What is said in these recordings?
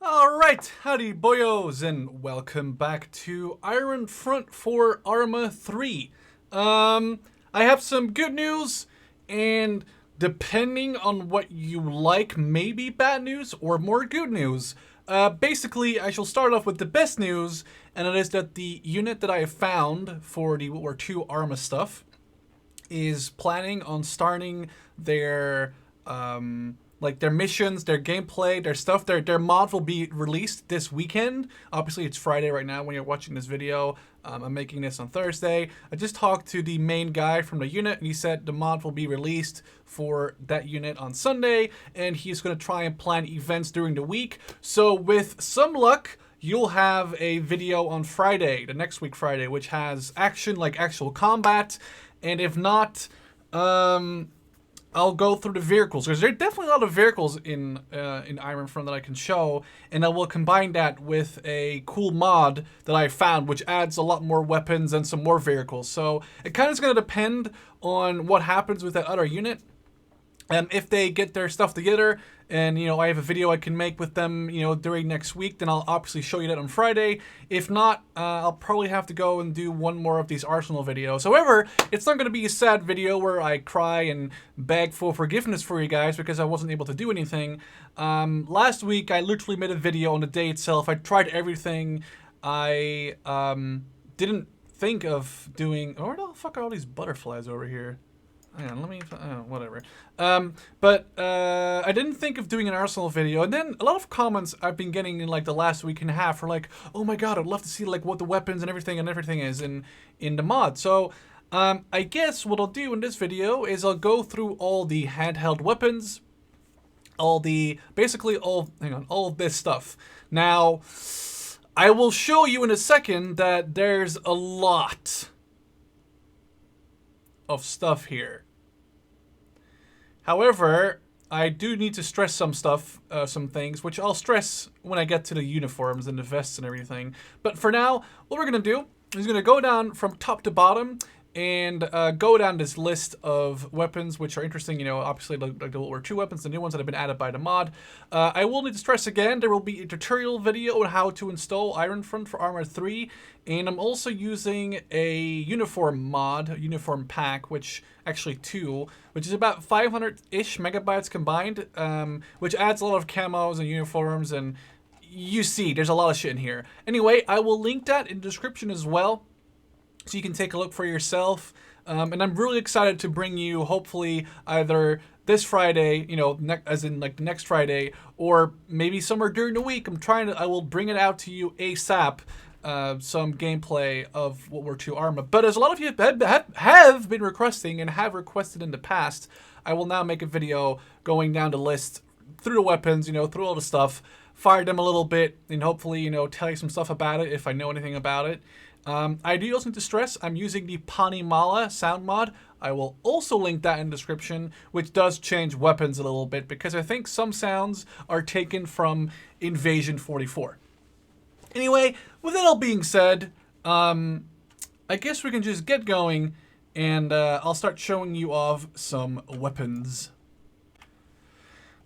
Alright, howdy boyos, and welcome back to Iron Front for ARMA 3. I have some good news, and depending on what you like, maybe bad news or more good news. Basically, I shall start off with the best news, and it is that the unit that I have found for the WW2 ARMA stuff is planning on starting their like their missions, their gameplay, their stuff. Their mod will be released this weekend. Obviously, it's Friday right now when you're watching this video. I'm making this on Thursday. I just talked to the main guy from the unit, and he said the mod will be released for that unit on Sunday, and he's going to try and plan events during the week. So with some luck, you'll have a video on Friday, the next week Friday, which has action, like actual combat. And if not, I'll go through the vehicles, because there are definitely a lot of vehicles in Iron Front that I can show, and I will combine that with a cool mod that I found, which adds a lot more weapons and some more vehicles. So it kind of is going to depend on what happens with that other unit. If they get their stuff together and, I have a video I can make with them, during next week, then I'll obviously show you that on Friday. If not, I'll probably have to go and do one more of these Arsenal videos. However, it's not going to be a sad video where I cry and beg for forgiveness for you guys because I wasn't able to do anything. Last week, I literally made a video on the day itself. I tried everything. I didn't think of doing... Where the fuck are all these butterflies over here? Hang on, let me, whatever. But I didn't think of doing an Arsenal video, and then a lot of comments I've been getting in like the last week and a half are like, oh my god, I'd love to see like what the weapons and everything is in the mod. So I guess what I'll do in this video is I'll go through all the handheld weapons, basically all of this stuff. Now, I will show you in a second that there's a lot of stuff here. However, I do need to stress some things, which I'll stress when I get to the uniforms and the vests and everything. But for now, what we're gonna do is gonna go down from top to bottom and go down this list of weapons which are interesting, obviously like the World War II weapons, the new ones that have been added by the mod. I will need to stress again, there will be a tutorial video on how to install Iron Front for Arma 3, and I'm also using a uniform mod, a uniform pack, which actually which is about 500-ish megabytes combined, which adds a lot of camos and uniforms, and you see, there's a lot of shit in here. Anyway, I will link that in the description as well, so you can take a look for yourself. And I'm really excited to bring you, hopefully, either this Friday, as in like the next Friday, or maybe somewhere during the week. I will bring it out to you ASAP, some gameplay of World War II ARMA. But as a lot of you have been requesting and have requested in the past, I will now make a video going down the list through the weapons, through all the stuff, fire them a little bit, and hopefully, tell you some stuff about it if I know anything about it. I do also need to stress I'm using the Panimala sound mod. I will also link that in the description, which does change weapons a little bit because I think some sounds are taken from Invasion 44. Anyway, with that all being said, I guess we can just get going, and I'll start showing you off some weapons.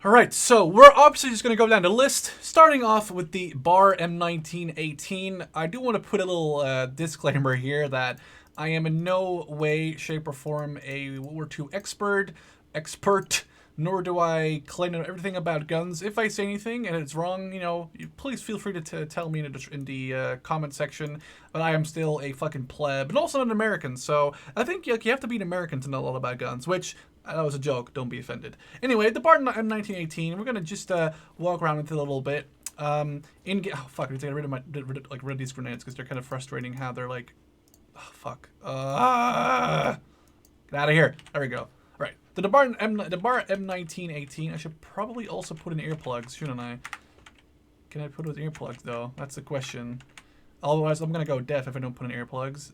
Alright, so we're obviously just going to go down the list, starting off with the Bar M1918. I do want to put a little disclaimer here that I am in no way, shape, or form a World War II expert, nor do I claim everything about guns. If I say anything and it's wrong, please feel free to tell me in the comment section. But I am still a fucking pleb, and also an American, so I think you have to be an American to know a lot about guns, which... that was a joke, don't be offended. Anyway, the Bar M1918, we're gonna just walk around with it a little bit. Oh fuck, I need to get rid of these grenades because they're kind of frustrating how they're like, oh fuck. Get out of here. There we go. Alright, the Bar M1918, I should probably also put in earplugs, shouldn't I? Can I put it with earplugs though? That's the question. Otherwise, I'm gonna go deaf if I don't put in earplugs.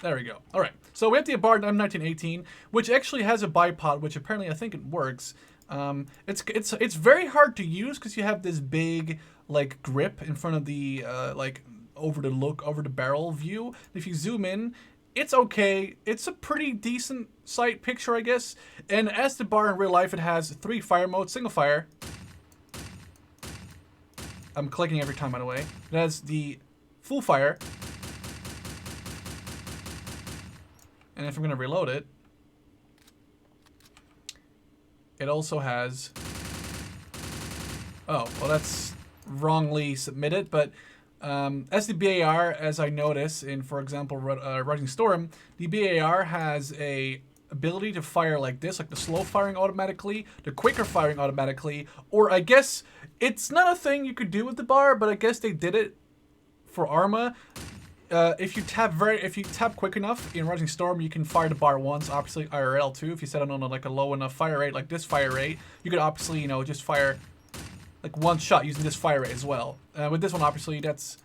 There we go. All right. So we have the Bar M1918, which actually has a bipod, which apparently I think it works. It's very hard to use because you have this big like grip in front of the over the barrel view. If you zoom in, it's okay. It's a pretty decent sight picture, I guess. And as the Bar in real life, it has 3 fire modes: single fire, I'm clicking every time, by the way. It has the full fire. And if I'm going to reload it, it also has... Oh, well, that's wrongly submitted, but as the BAR, as I notice in, for example, Rising Storm, the BAR has a ability to fire like this, like the slow firing automatically, the quicker firing automatically, or I guess it's not a thing you could do with the bar, but I guess they did it for ARMA. If you tap quick enough in Rising Storm, you can fire the bar once. Obviously, IRL too. If you set it on like a low enough fire rate, like this fire rate, you could obviously, you know, just fire like one shot using this fire rate as well. With this one, obviously, it's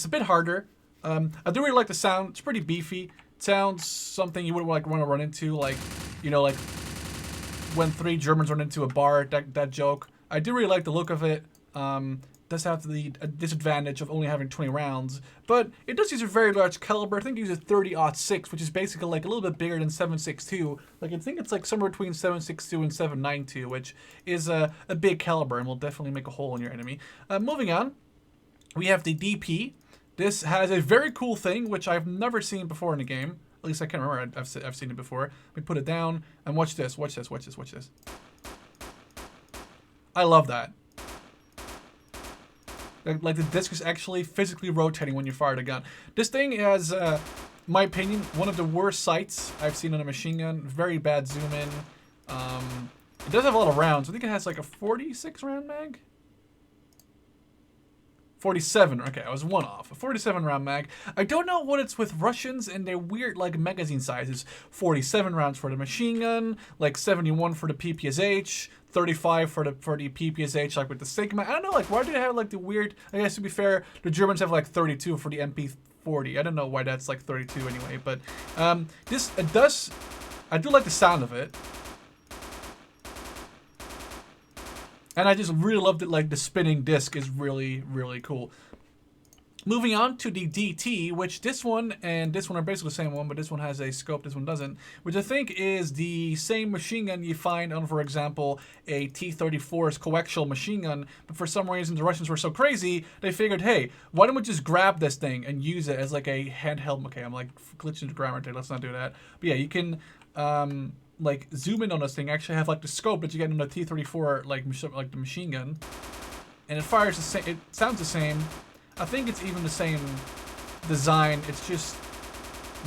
a bit harder. I do really like the sound. It's pretty beefy. It sounds something you would like want to run into, like, you know, like when 3 Germans run into a bar. That joke. I do really like the look of it. Does have the disadvantage of only having 20 rounds, but it does use a very large caliber. I think it uses 30-06, which is basically like a little bit bigger than 7.62. Like I think it's like somewhere between 7.62 and 7.92, which is a big caliber and will definitely make a hole in your enemy. Moving on, we have the DP. This has a very cool thing, which I've never seen before in a game. At least I can't remember. I've seen it before. Let me put it down and watch this. Watch this. Watch this. Watch this. I love that. Like the disc is actually physically rotating when you fire the gun. This thing has, my opinion, one of the worst sights I've seen on a machine gun. Very bad zoom in. It does have a lot of rounds. I think it has like a 46 round mag. 47. Okay, I was one off. A 47 round mag. I don't know what it's with Russians and their weird like magazine sizes. 47 rounds for the machine gun, like 71 for the PPSH, 35 for the PPSH, like with the Sigma. I don't know, like why do they have like the weird? I guess to be fair, the Germans have like 32 for the MP40. I don't know why that's like 32 anyway, but I do like the sound of it. And I just really loved it, like the spinning disc is really, really cool. Moving on to the DT, which this one and this one are basically the same one, but this one has a scope, this one doesn't, which I think is the same machine gun you find on, for example, a T-34's coaxial machine gun, but for some reason the Russians were so crazy, they figured, hey, why don't we just grab this thing and use it as like a handheld, okay, I'm like glitching into grammar there, let's not do that. But yeah, you can, like zoom in on this thing, actually have like the scope that you get on the T-34 like the machine gun, and it fires the same. It sounds the same. I think it's even the same design. It's just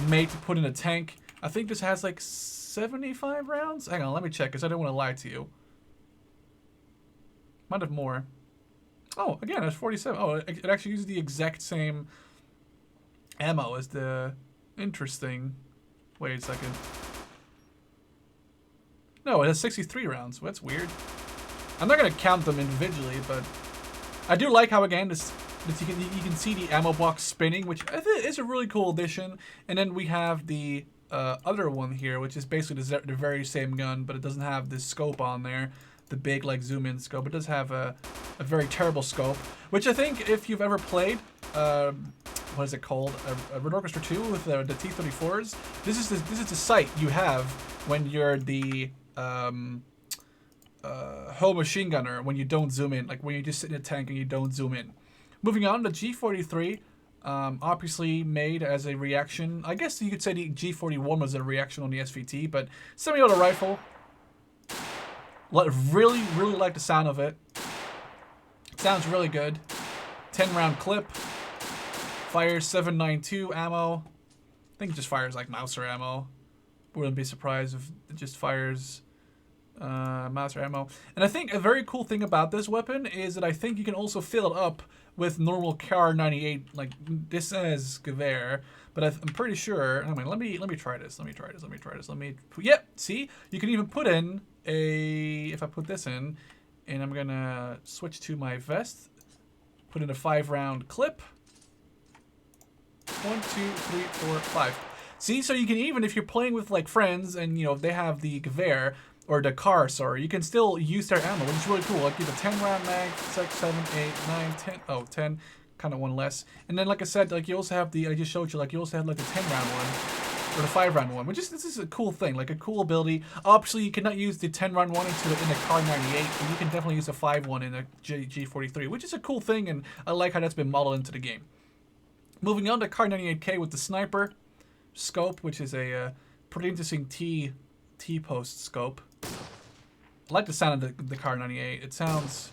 made to put in a tank. I think this has like 75 rounds. Hang on, let me check because I don't want to lie to you. Might have more. Oh, again, it's 47. Oh, it actually uses the exact same ammo as the interesting. Wait a second. No, it has 63 rounds. Well, that's weird. I'm not gonna count them individually, but I do like how again this you can see the ammo box spinning, which I think is a really cool addition. And then we have the other one here, which is basically the very same gun, but it doesn't have this scope on there, the big like zoom in scope. It does have a very terrible scope, which I think if you've ever played what is it called, a Red Orchestra 2 with the T-34s, this is the sight you have when you're the home machine gunner, when you don't zoom in, like when you just sit in a tank and you don't zoom in. Moving on, the G43, obviously made as a reaction. I guess you could say the G41 was a reaction on the SVT, but semi-auto rifle. Really, really like the sound of it. It sounds really good. 10 round clip. Fires 7.92 ammo. I think it just fires like Mauser ammo. Wouldn't be surprised if it just fires Mauser ammo. And I think a very cool thing about this weapon is that I think you can also fill it up with normal Kar98. Like this says Gewehr, but I'm pretty sure. I mean, let me try this. Yep. See, you can even put in a. If I put this in, and I'm gonna switch to my vest. Put in a 5 round clip. 1, 2, 3, 4, 5. See, so you can even, if you're playing with like friends and you know they have the Gewehr or the car, sorry, you can still use their ammo, which is really cool. Like you have a 10 round mag, 6, 7, 8, 9, 10. Oh, 10, kind of one less. And then like I said, like you also have the, I just showed you, like you also have like the 10 round one. or the 5-round one, which is, this is a cool thing, like a cool ability. Obviously, you cannot use the 10-round one in the Kar 98, but you can definitely use a 5-1 in a G43, which is a cool thing, and I like how that's been modeled into the game. Moving on to Kar 98K with the sniper scope, which is a pretty interesting T-post scope. I like the sound of the Kar 98. It sounds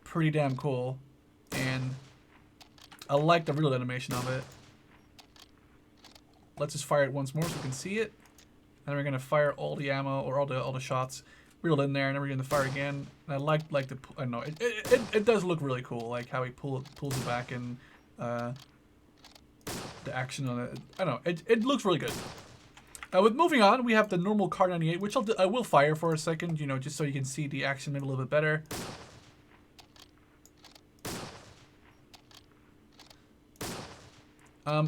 pretty damn cool, and I like the reload animation of it. Let's just fire it once more so we can see it. And we're gonna fire all the ammo or all the shots, reload in there, and then we're gonna fire again. And I like the, I don't know, it does look really cool, like how he pulls it back and the action on it. I don't know, it looks really good. With moving on, we have the normal Kar 98, which I will fire for a second, you know, just so you can see the action maybe a little bit better.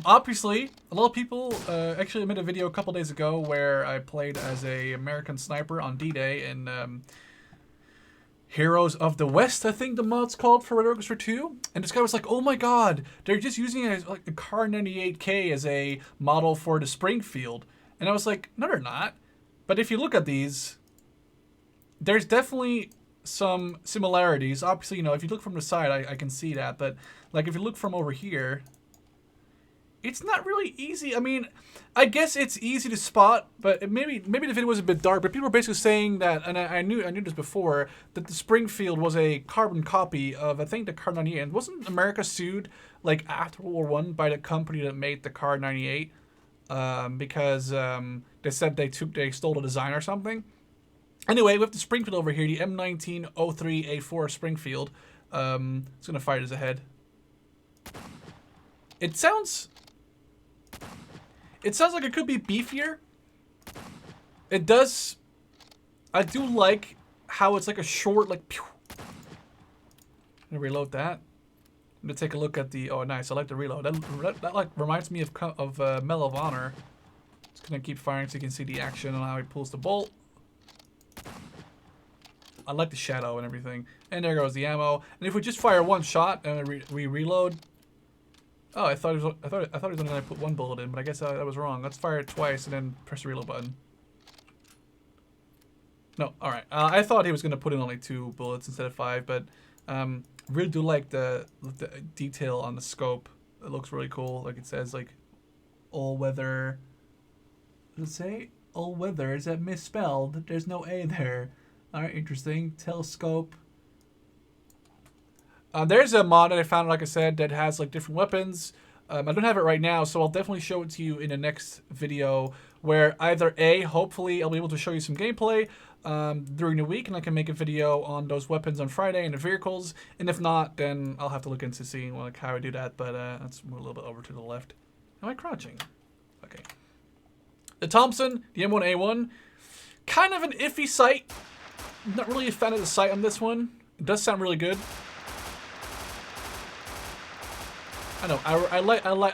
Obviously, a lot of people actually made a video a couple days ago where I played as a American sniper on D-Day in Heroes of the West, I think the mod's called for Red Orchestra 2. And this guy was like, oh my god, they're just using it as like a Kar 98K as a model for the Springfield. And I was like, no, they're not. But if you look at these, there's definitely some similarities. Obviously, you know, if you look from the side, I can see that. But like if you look from over here, it's not really easy. I mean, I guess it's easy to spot, but maybe the video was a bit dark. But people were basically saying that, and I knew this before, that the Springfield was a carbon copy of, I think, the Kar 98. And wasn't America sued like after World War I by the company that made the Kar 98 because they said they stole the design or something? Anyway, we have the Springfield over here, the M1903A4 Springfield. It's gonna fire this ahead. It sounds like it could be beefier. It does. I do like how it's like a short, like, pew. I'm gonna reload that. I'm gonna take a look at the, oh nice, I like the reload. That like reminds me of Medal of Honor. Just gonna keep firing so you can see the action and how he pulls the bolt. I like the shadow and everything. And there goes the ammo. And if we just fire one shot and we reload. Oh, I thought he was only gonna put one bullet in, but I guess I was wrong. Let's fire it twice and then press the reload button. No, all right. I thought he was gonna put in only 2 bullets instead of 5, but really do like the detail on the scope. It looks really cool. Like it says like all weather. Does it say all weather? Is that misspelled? There's no A there. All right, interesting. Telescope. There's a mod that I found, like I said, that has like different weapons. I don't have it right now, so I'll definitely show it to you in the next video where either A, hopefully I'll be able to show you some gameplay during the week and I can make a video on those weapons on Friday and the vehicles, and if not, then I'll have to look into seeing like how I do that, but let's move a little bit over to the left. Am I crouching? Okay. The Thompson, the M1A1, kind of an iffy sight. Not really a fan of the sight on this one. It does sound really good. I know. I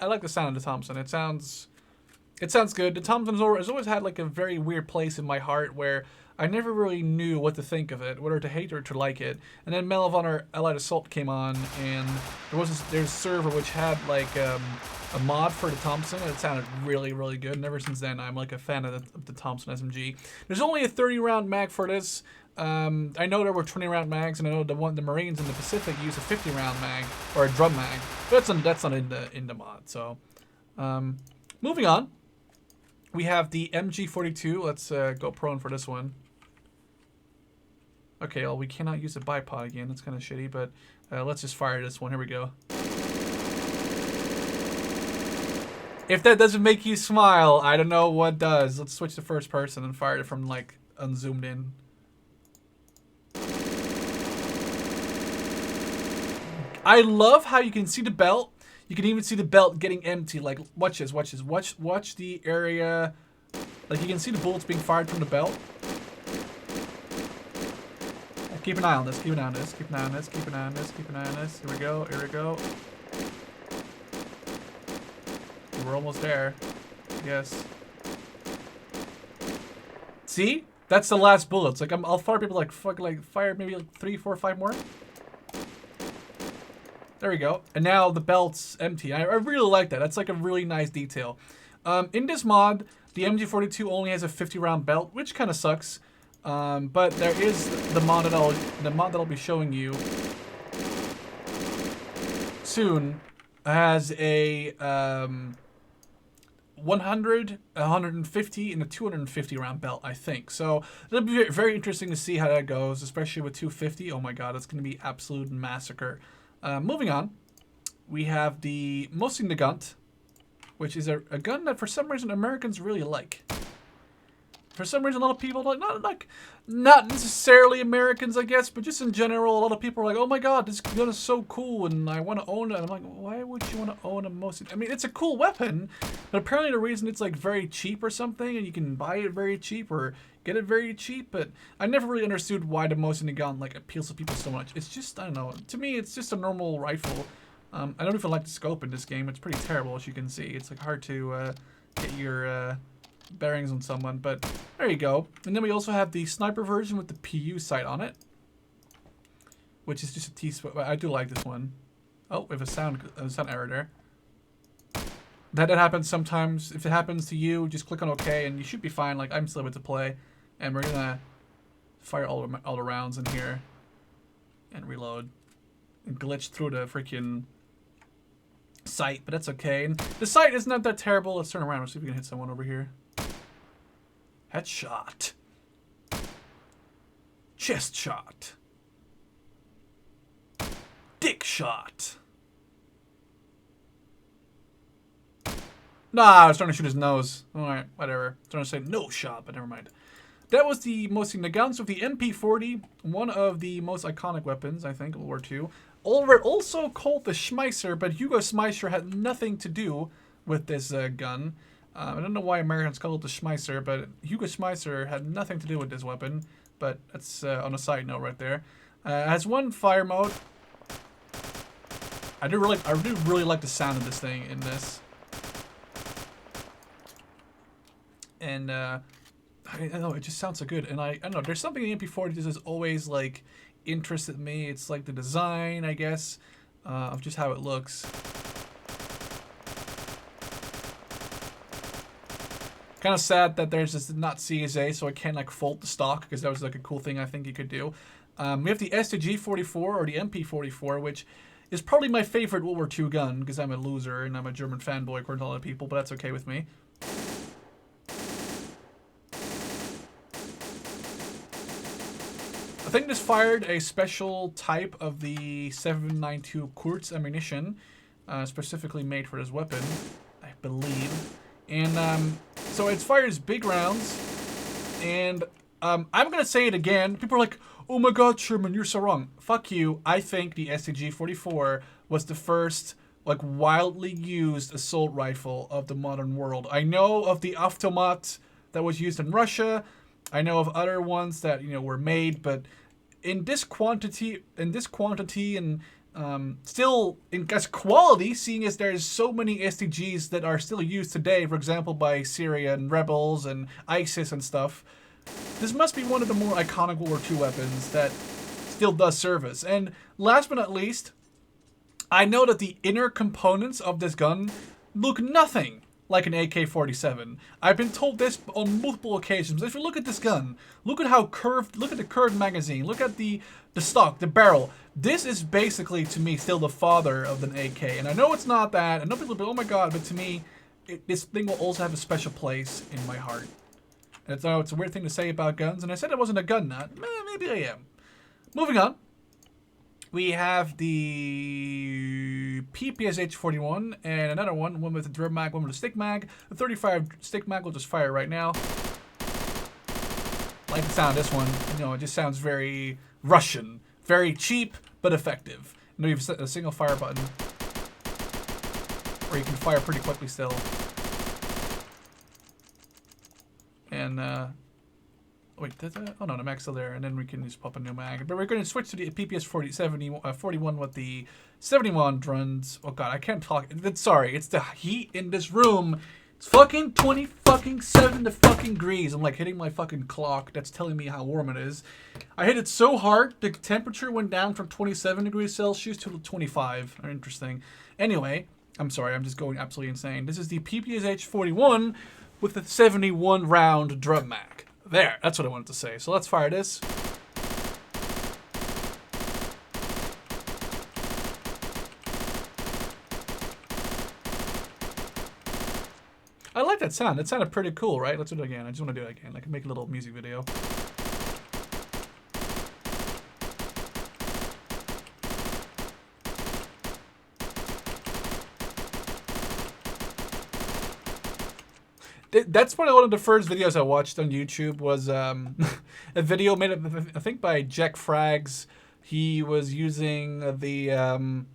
like the sound of the Thompson. It sounds good. The Thompson has always had like a very weird place in my heart where I never really knew what to think of it, whether to hate or to like it. And then Medal of Honor Allied Assault came on, and there's a server which had like a mod for the Thompson, and it sounded really, really good. And ever since then, I'm like a fan of the Thompson SMG. There's only a 30-round mag for this. I know there were 20-round mags, and I know the Marines in the Pacific use a 50-round mag or a drum mag, but that's not in the mod. So, moving on, we have the MG42. Let's go prone for this one. Okay, well, we cannot use a bipod again. That's kind of shitty, but let's just fire this one. Here we go. If that doesn't make you smile, I don't know what does. Let's switch to first person and fire it from like unzoomed in. I love how you can see the belt. You can even see the belt getting empty. Like, watch this, watch this. Watch the area. Like, you can see the bullets being fired from the belt. Keep an eye on this, keep an eye on this, keep an eye on this, keep an eye on this, keep an eye on this. Here we go, here we go. We're almost there. Yes. See? That's the last bullets. Like, I'll fire people like, fire maybe like 3, 4, 5 more. There we go. And now the belt's empty. I really like that. That's like a really nice detail. In this mod, the MG42 only has a 50-round belt, which kind of sucks. But there is the mod that I'll be showing you soon has a 100, 150, and a 250 round belt, I think. So it'll be very interesting to see how that goes, especially with 250. Oh my god, it's going to be absolute massacre. Moving on, we have the Mosin Nagant, which is a gun that for some reason Americans really like. For some reason, a lot of people not necessarily Americans, I guess, but just in general, a lot of people are like, "Oh my god, this gun is so cool, and I want to own it." And I'm like, "Why would you want to own a Mosin?" I mean, it's a cool weapon, but apparently the reason it's like very cheap or something, and you can buy it very cheap or get it very cheap. But I never really understood why the Mosin gun like appeals to people so much. It's just, I don't know. To me, it's just a normal rifle. I don't even like the scope in this game. It's pretty terrible, as you can see. It's like hard to get your bearings on someone, but there you go. And then we also have the sniper version with the PU sight on it, which is just a T-spot. I do like this one. Oh, we have a sound error there. That happens sometimes. If it happens to you, just click on OK, and you should be fine. Like, I'm still able to play, and we're gonna fire all the rounds in here and reload and glitch through the freaking sight, but that's okay. And the sight is not that terrible. Let's turn around and see if we can hit someone over here. Headshot. Chest shot. Dick shot. Nah, I was trying to shoot his nose. Alright, whatever. I was trying to say no shot, but never mind. That was the Mosin Nagant with the MP40, one of the most iconic weapons, I think, of World War II. Also called the Schmeisser, but Hugo Schmeisser had nothing to do with this gun. I don't know why Americans call it the Schmeisser, but Hugo Schmeisser had nothing to do with this weapon. But that's on a side note right there. It has one fire mode. I do really like the sound of this thing in this. And I don't know, it just sounds so good. And I don't know, there's something in the MP40 that has always like interested me. It's like the design, I guess, of just how it looks. Kind of sad that there's this not CSA, so I can't like fold the stock, because that was like a cool thing I think you could do. We have the STG-44 or the MP44, which is probably my favorite World War II gun, because I'm a loser and I'm a German fanboy according to a lot of people, but that's okay with me. I think this fired a special type of the 7.92 Kurz ammunition, specifically made for this weapon, I believe. And so it fires big rounds, and I'm gonna say it again. People are like, "Oh my God, Sherman, you're so wrong." Fuck you. I think the STG-44 was the first like wildly used assault rifle of the modern world. I know of the Automat that was used in Russia. I know of other ones that were made, but in this quantity and still in as quality, seeing as there's so many STGs that are still used today, for example, by Syrian rebels and ISIS and stuff. This must be one of the more iconic World War II weapons that still does service. And last but not least, I know that the inner components of this gun look nothing like an AK-47. I've been told this on multiple occasions. If you look at this gun, look at how curved, look at the curved magazine, look at the stock, the barrel. This is basically, to me, still the father of an AK. And I know it's not that, and no people will be, oh my God, but to me, this thing will also have a special place in my heart. And it's a weird thing to say about guns, and I said I wasn't a gun nut. Maybe I am. Moving on. We have the PPSH-41 and another one with the drum mag, one with a stick mag. The 35 stick mag will just fire right now. Like the sound of this one. It just sounds very Russian. Very cheap, but effective. You have a single fire button where you can fire pretty quickly still. And, wait, oh no, the mag's still there, and then we can just pop a new mag. But we're going to switch to the PPS-41 with the 71 runs. Oh God, I can't talk. Sorry, it's the heat in this room. It's fucking 27 degrees. I'm like hitting my fucking clock that's telling me how warm it is. I hit it so hard, the temperature went down from 27 degrees Celsius to 25. Interesting. Anyway, I'm sorry, I'm just going absolutely insane. This is the PPSH-41 with the 71 round drum mag. There, that's what I wanted to say. So let's fire this. I like that sound. That sounded pretty cool, right? Let's do it again. I just want to do it again. I can make a little music video. That's one of the first videos I watched on YouTube was a video made, I think, by Jack Frags. He was using the...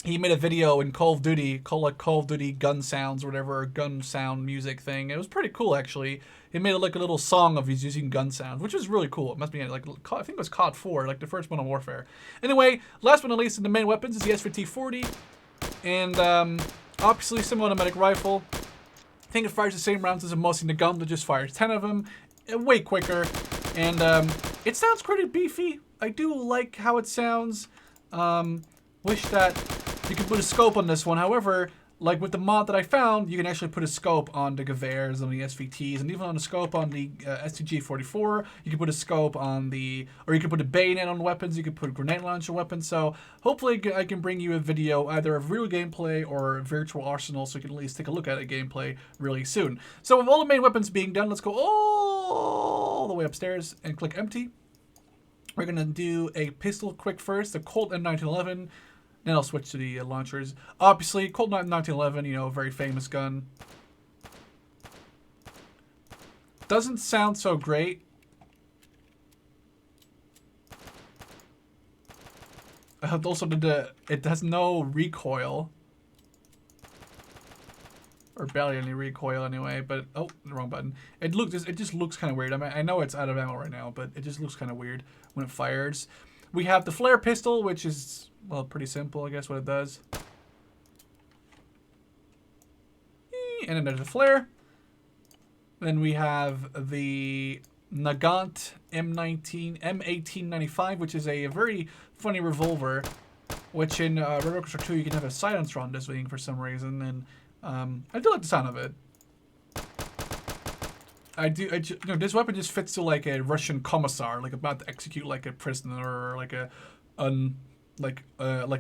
he made a video in Call of Duty called like Call of Duty gun sounds or whatever, or gun sound music thing. It was pretty cool, actually. He made like a little song of he's using gun sounds, which is really cool. It must be like, I think it was COD 4, like the first Modern Warfare. Anyway, last but not least, in the main weapons is the SVT-40. And obviously, semi-automatic rifle. I think it fires the same rounds as a Mosin Nagant that just fires 10 of them. Way quicker. And it sounds pretty beefy. I do like how it sounds. Wish that you could put a scope on this one. However, like with the mod that I found, you can actually put a scope on the Gevers, on the SVTs, and even on a scope on the STG-44. You can put a scope on the, or you can put a bayonet on weapons. You can put a grenade launcher weapons. So hopefully I can bring you a video, either of real gameplay or virtual arsenal, so you can at least take a look at a gameplay really soon. So with all the main weapons being done, let's go all the way upstairs and click empty. We're gonna do a pistol quick first, the Colt M1911. Then I'll switch to the launchers. Obviously, Colt 1911, you know, a very famous gun. Doesn't sound so great. Also, it has no recoil. Or barely any recoil anyway, but oh, the wrong button. It just looks kind of weird. I mean, I know it's out of ammo right now, but it just looks kind of weird when it fires. We have the flare pistol, which is, well, pretty simple, I guess, what it does. And then there's a flare. Then we have the Nagant M1895, which is a very funny revolver, which in Red Orchestra 2 you can have a silencer on this thing for some reason, and I do like the sound of it. You know, this weapon just fits to like a Russian commissar, like about to execute like a prisoner, or like like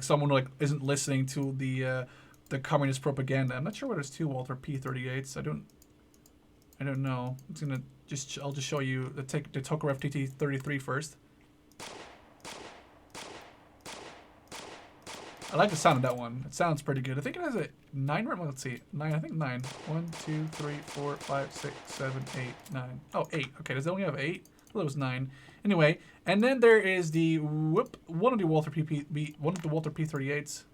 someone who like isn't listening to the communist propaganda. I'm not sure what there's two Walther P38s. I don't know. I'll just show you the Tokarev TT-33 first. I like the sound of that one. It sounds pretty good. I think it has a 9 round. Let's see. 9. I think 9. 1, 2, 3, 4, 5, 6, 7, 8, 9. Oh, 8. Okay, does it only have 8? Well, it was 9. Anyway, and then there is the one of the Walther P38s.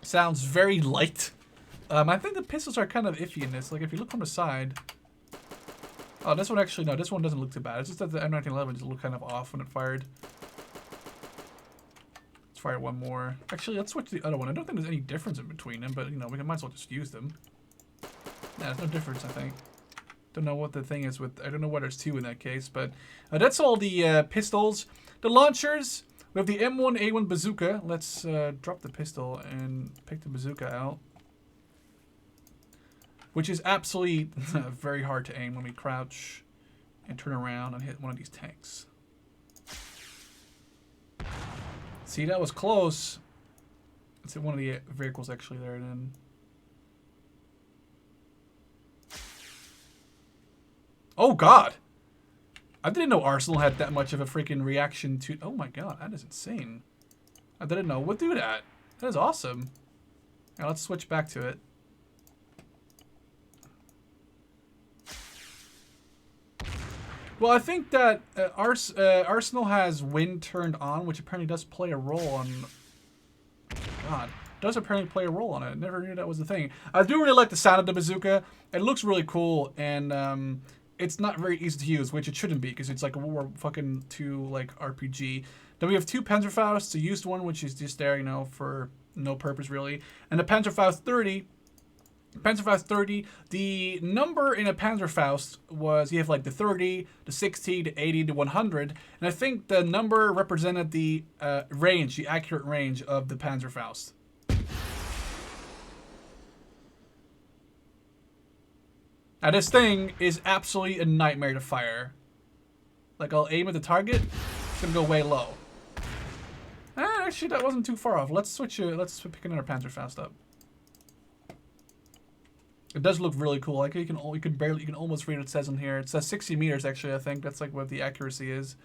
Sounds very light. I think the pistols are kind of iffy in this. Like if you look from the side. Oh, this one actually no. This one doesn't look too bad. It's just that the M1911 just looked kind of off when it fired. Let's fire one more. Actually, let's switch to the other one. I don't think there's any difference in between them, but you know, we might as well just use them. Yeah, there's no difference, I think. Don't know what the thing is with. I don't know why there's two in that case, but that's all the pistols. The launchers. We have the M1A1 bazooka. Let's drop the pistol and pick the bazooka out, which is absolutely very hard to aim when we crouch and turn around and hit one of these tanks. See, that was close. Let's hit one of the vehicles actually there then. Oh god! I didn't know Arsenal had that much of a freaking reaction to... Oh my god, that is insane. I didn't know. We'll do that. That is awesome. Now let's switch back to it. Well, I think that Arsenal has wind turned on, which apparently does play a role on... God, does apparently play a role on it. I never knew that was the thing. I do really like the sound of the bazooka. It looks really cool, and it's not very easy to use, which it shouldn't be, because it's like a World War fucking II like RPG. Then we have two Panzerfausts, a used one, which is just there, you know, for no purpose really, and the Panzerfaust 30, Panzerfaust 30, the number in a Panzerfaust was, you have like the 30, the 60, the 80, the 100, and I think the number represented the range, the accurate range of the Panzerfaust. Now this thing is absolutely a nightmare to fire. Like, I'll aim at the target, it's gonna go way low. Actually, that wasn't too far off. Let's switch it, let's pick another Panzerfaust up. It does look really cool. Like you can almost read what it says in here. It says 60 meters actually. I think that's like what the accuracy is,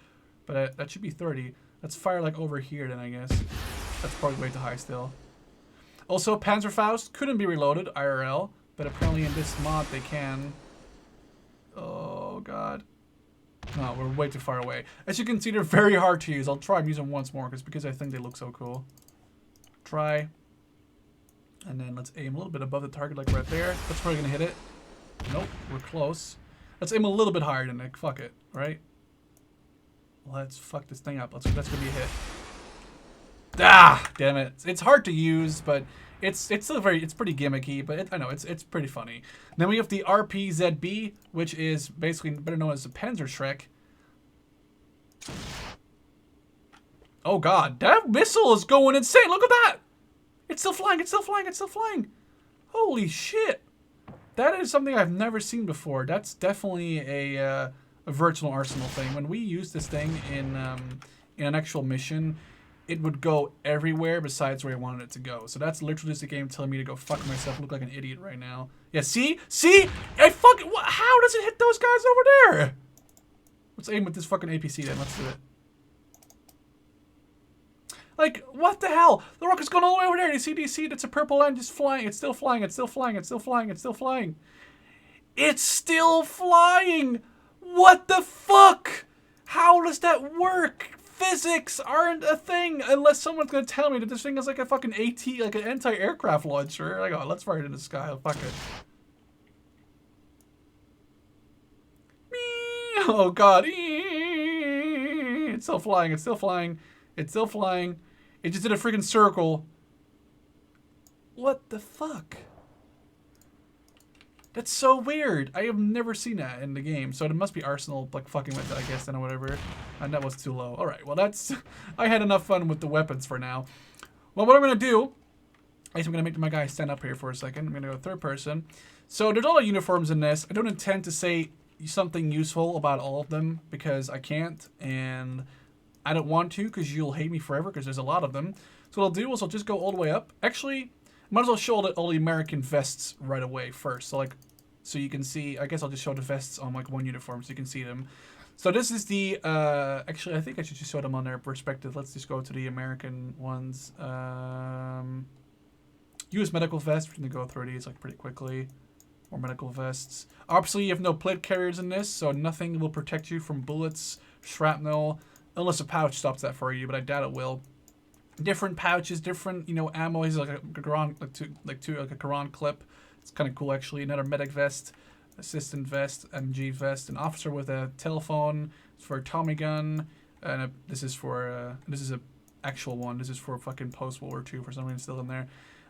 but that should be 30. Let's fire like over here then, I guess. That's probably way too high still. Also, Panzerfaust couldn't be reloaded IRL, but apparently in this mod they can. Oh god. No, we're way too far away. As you can see, they're very hard to use. I'll try and use them once more because I think they look so cool. Try. And then let's aim a little bit above the target, like right there. That's probably gonna hit it. Nope, we're close. Let's aim a little bit higher than it. Fuck it, right? Let's fuck this thing up. That's gonna be a hit. Ah, damn it! It's hard to use, but it's still it's pretty gimmicky. But I know it's pretty funny. Then we have the RPZB, which is basically better known as the Panzerschreck. Oh god, that missile is going insane! Look at that! It's still flying, it's still flying, it's still flying. Holy shit. That is something I've never seen before. That's definitely a virtual arsenal thing. When we use this thing in an actual mission, it would go everywhere besides where I wanted it to go. So that's literally just the game telling me to go fuck myself, look like an idiot right now. Yeah, see? See? How does it hit those guys over there? Let's aim with this fucking APC then, let's do it. Like, what the hell? The rocket's going all the way over there. Do you see? That's a purple line just flying. It's still flying. It's still flying. It's still flying. It's still flying. It's still flying. What the fuck? How does that work? Physics aren't a thing unless someone's going to tell me that this thing is like a fucking AT, like an anti-aircraft launcher. Like, oh, let's fire it in the sky. Fuck it. Oh, God. It's still flying. It's still flying. It's still flying. It just did a freaking circle. What the fuck? That's so weird. I have never seen that in the game. So it must be Arsenal like fucking with it, I guess, then or whatever. And that was too low. Alright, well that's... I had enough fun with the weapons for now. Well, what I'm going to do is I'm going to make my guy stand up here for a second. I'm going to go third person. So there's a lot of uniforms in this. I don't intend to say something useful about all of them because I can't. And... I don't want to because you'll hate me forever because there's a lot of them. So what I'll do is I'll just go all the way up. Actually, might as well show all the American vests right away first. So you can see, I guess I'll just show the vests on like one uniform so you can see them. So this is the, actually I think I should just show them on their perspective. Let's just go to the American ones. US medical vest, we're going to go through these like pretty quickly. More medical vests. Obviously you have no plate carriers in this, so nothing will protect you from bullets, shrapnel, unless a pouch stops that for you, but I doubt it will. Different pouches, different, you know, ammo. He's like a Quran, like a Quran clip. It's kind of cool actually. Another medic vest, assistant vest, MG vest, an officer with a telephone. It's for a Tommy gun, and this is for this is a actual one. This is for fucking post World War II for some reason still in there.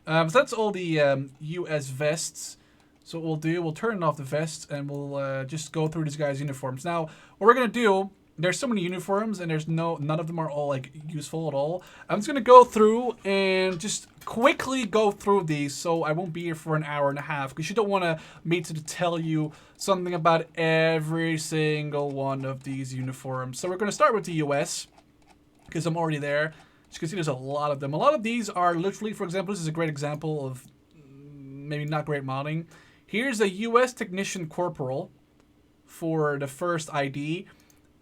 So that's all the U.S. vests. So what we'll do, we'll turn off the vests and we'll just go through this guy's uniforms. Now, what we're gonna do. There's so many uniforms, and there's none of them are all like useful at all. I'm just gonna go through and just quickly go through these, so I won't be here for an hour and a half because you don't want me to tell you something about every single one of these uniforms. So we're gonna start with the U.S. because I'm already there. As you can see, there's a lot of them. A lot of these are literally, for example, this is a great example of maybe not great modding. Here's a U.S. Technician Corporal for the first ID.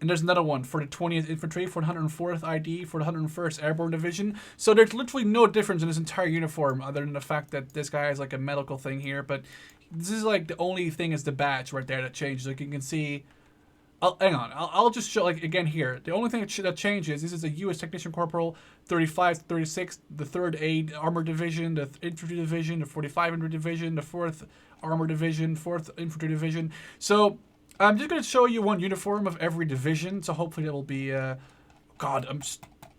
And there's another one for the 20th Infantry, for the 104th ID, for the 101st Airborne Division. So there's literally no difference in his entire uniform other than the fact that this guy has like a medical thing here. But this is like the only thing is the badge right there that changes. Like you can see... hang on. I'll just show like again here. The only thing that changes, this is a U.S. Technician Corporal, 35th, 36th, the 3rd Aid Armor Division, the Infantry Division, the 4500 Division, the 4th Armor Division, 4th Infantry Division. So... I'm just going to show you one uniform of every division, so hopefully it will be, God, I'm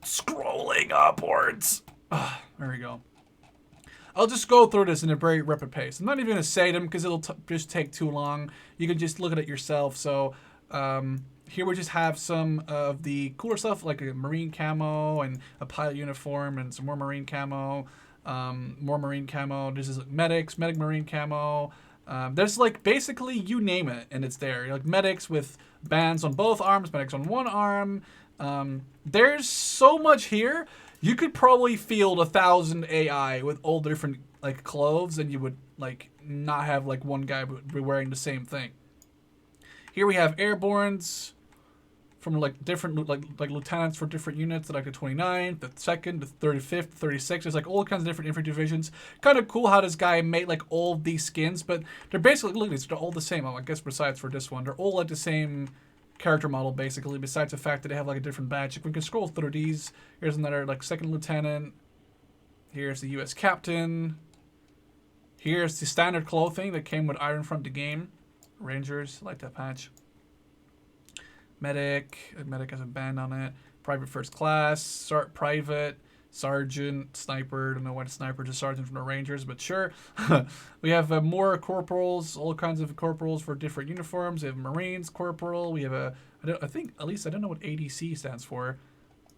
scrolling upwards. There we go. I'll just go through this in a very rapid pace. I'm not even going to say them because it'll just take too long. You can just look at it yourself. So here we just have some of the cooler stuff like a marine camo and a pilot uniform and some more marine camo. More marine camo. This is like medic marine camo. There's like basically you name it and it's there. Like medics with bands on both arms, medics on one arm. There's so much here. You could probably field 1,000 AI with all the different like clothes, and you would like not have like one guy be wearing the same thing. Here we have airbornes from like different like lieutenants for different units, like the 29th, the 2nd, the 35th, the 36th. There's like all kinds of different infantry divisions. Kind of cool how this guy made like all of these skins, but they're basically, look at these, they're all the same. I guess besides for this one, they're all like the same character model basically, besides the fact that they have like a different badge. If we can scroll through these, here's another like 2nd lieutenant. Here's the U.S. captain. Here's the standard clothing that came with Iron Front the game. Rangers, like that patch. Medic. A medic has a band on it. Private first class. Private. Sergeant. Sniper. Don't know why the sniper is a sergeant from the Rangers, but sure. We have more corporals. All kinds of corporals for different uniforms. We have Marines corporal. We have I think, at least I don't know what ADC stands for.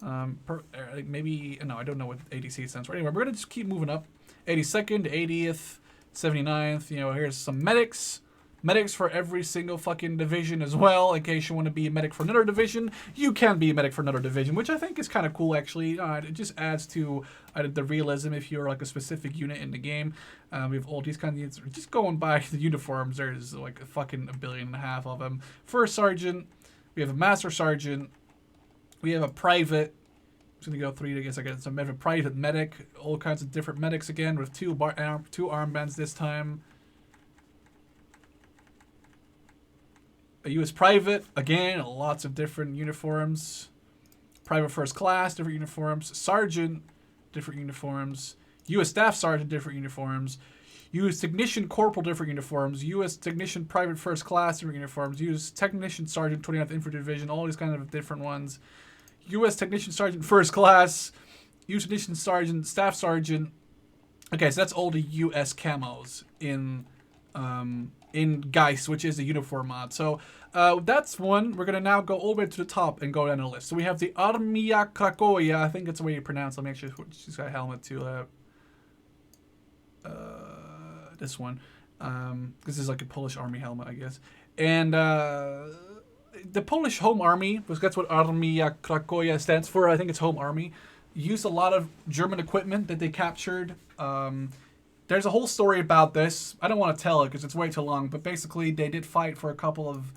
Maybe, no, I don't know what ADC stands for. Anyway, we're going to just keep moving up. 82nd, 80th, 79th. You know, here's some medics. Medics for every single fucking division as well. In case you want to be a medic for another division, you can be a medic for another division, which I think is kind of cool, actually. It just adds to the realism if you're like a specific unit in the game. We have all these kinds of units. Just going by the uniforms, there's like a fucking 1.5 billion of them. First sergeant, we have a master sergeant, we have a private. I'm just gonna go through, I guess. So we have a private medic, all kinds of different medics again with two armbands this time. A U.S. private, again, lots of different uniforms. Private first class, different uniforms. Sergeant, different uniforms. U.S. staff sergeant, different uniforms. U.S. technician corporal, different uniforms. U.S. technician private first class, different uniforms. U.S. technician sergeant, 29th Infantry Division, all these kind of different ones. U.S. technician sergeant first class. U.S. technician sergeant, staff sergeant. Okay, so that's all the U.S. camos in Geist, which is the uniform mod. So that's one. We're going to now go all the way to the top and go down the list. So we have the Armia Krakoia. I think that's the way you pronounce it. Let me actually switch this guy helmet to this one. This is like a Polish army helmet, I guess. And the Polish Home Army, because that's what Armia Krakoia stands for. I think it's Home Army. Used a lot of German equipment that they captured. There's a whole story about this. I don't want to tell it because it's way too long, but basically they did fight for a couple of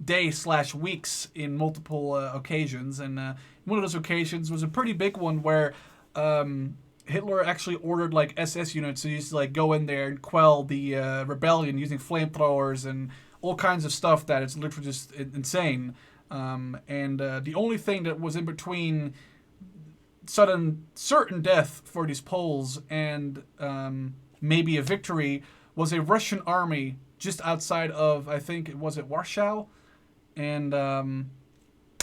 days/weeks in multiple occasions, and one of those occasions was a pretty big one where Hitler actually ordered like SS units to just to, like go in there and quell the rebellion using flamethrowers and all kinds of stuff that is literally just insane. And the only thing that was in between certain death for these Poles and maybe a victory was a Russian army just outside of, I think it was Warsaw, and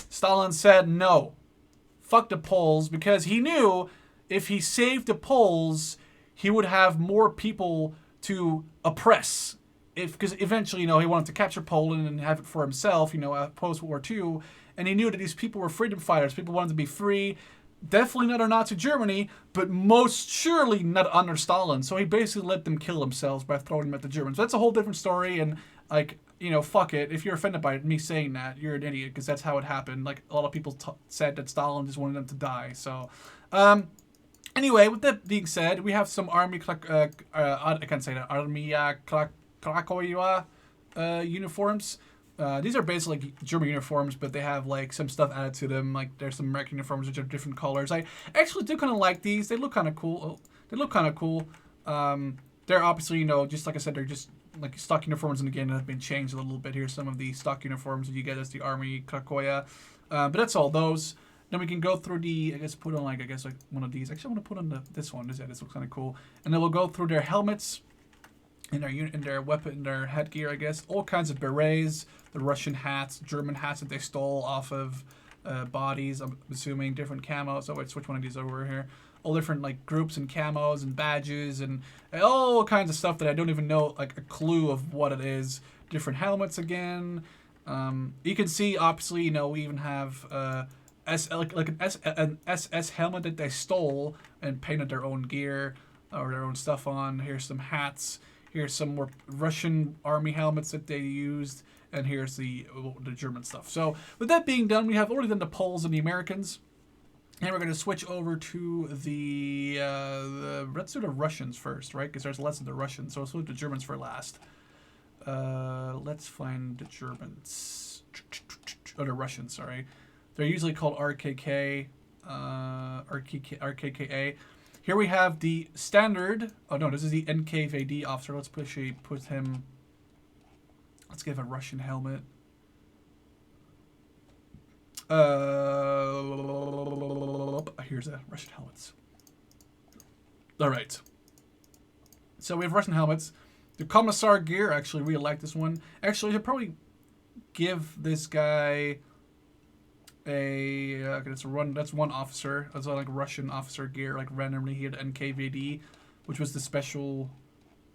Stalin said no, fuck the Poles, because he knew if he saved the Poles, he would have more people to oppress. Because eventually, he wanted to capture Poland and have it for himself, post-World War II, and he knew that these people were freedom fighters. People wanted to be free. Definitely not under Nazi Germany, but most surely not under Stalin. So he basically let them kill themselves by throwing them at the Germans. That's a whole different story, and fuck it. If you're offended by me saying that, you're an idiot, because that's how it happened. Like, a lot of people said that Stalin just wanted them to die. So, anyway, with that being said, we have some Armia Krakoia uniforms. These are basically like German uniforms, but they have like some stuff added to them. Like there's some American uniforms which are different colors. I actually do kind of like these. They look kind of cool. They're obviously, just like I said, they're just like stock uniforms, and again, have been changed a little bit here. Some of the stock uniforms that you get as the Armia Krakoia. But that's all those. Then we can go through put on like one of these. Actually, I want to put on this one. This looks kind of cool. And then we'll go through their helmets. In their weapon, in their headgear, I guess. All kinds of berets, the Russian hats, German hats that they stole off of bodies. I'm assuming different camos. Oh, wait, switch one of these over here. All different like groups and camos and badges and all kinds of stuff that I don't even know like a clue of what it is. Different helmets again. You can see obviously, you know, we even have an SS helmet that they stole and painted their own gear or their own stuff on. Here's some hats. Here's some more Russian army helmets that they used, and here's the German stuff. So with that being done, we have already done the Poles and the Americans. And we're going to switch over to let's do the Russians first, right? Because there's less of the Russians, so let's do the Germans for last. Let's find the Germans. Oh, the Russians, sorry. They're usually called RKKA. Here we have the standard. Oh, no, this is the NKVD officer. Let's actually put him. Let's give a Russian helmet. Here's a Russian helmets. All right. So we have Russian helmets. The Commissar gear, I actually really like this one. Actually, I should probably give this guy a that's one officer. That's like Russian officer gear, like randomly here at NKVD, which was the special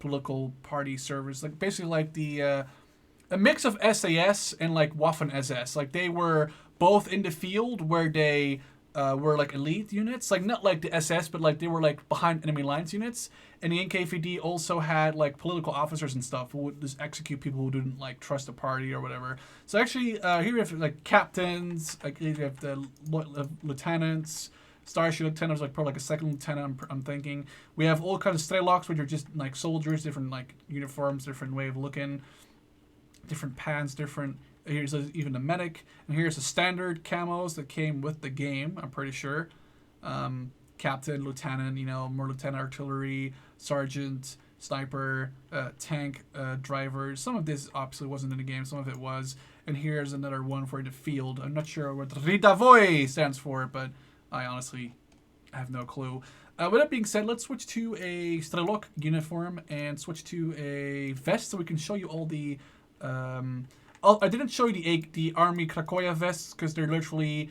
political party service, like basically like the a mix of SAS and like Waffen SS. Like they were both in the field where they were like elite units, like not like the SS, but like they were like behind enemy lines units. And the NKVD also had like political officers and stuff who would just execute people who didn't like trust the party or whatever. So actually, here we have like captains, like you have the lieutenants, starship lieutenants, like probably like a second lieutenant. I'm thinking we have all kinds of strelocks, which are just like soldiers, different like uniforms, different way of looking, different pants, different. Here's even the medic, and here's the standard camos that came with the game, I'm pretty sure. Captain, lieutenant, you know, more lieutenant artillery, sergeant, sniper, tank, driver. Some of this obviously wasn't in the game, some of it was. And here's another one for the field. I'm not sure what Ridavoy stands for, but I honestly have no clue. With that being said, let's switch to a Strelok uniform and switch to a vest so we can show you all the... I didn't show you the Army Krakoya vests because they're literally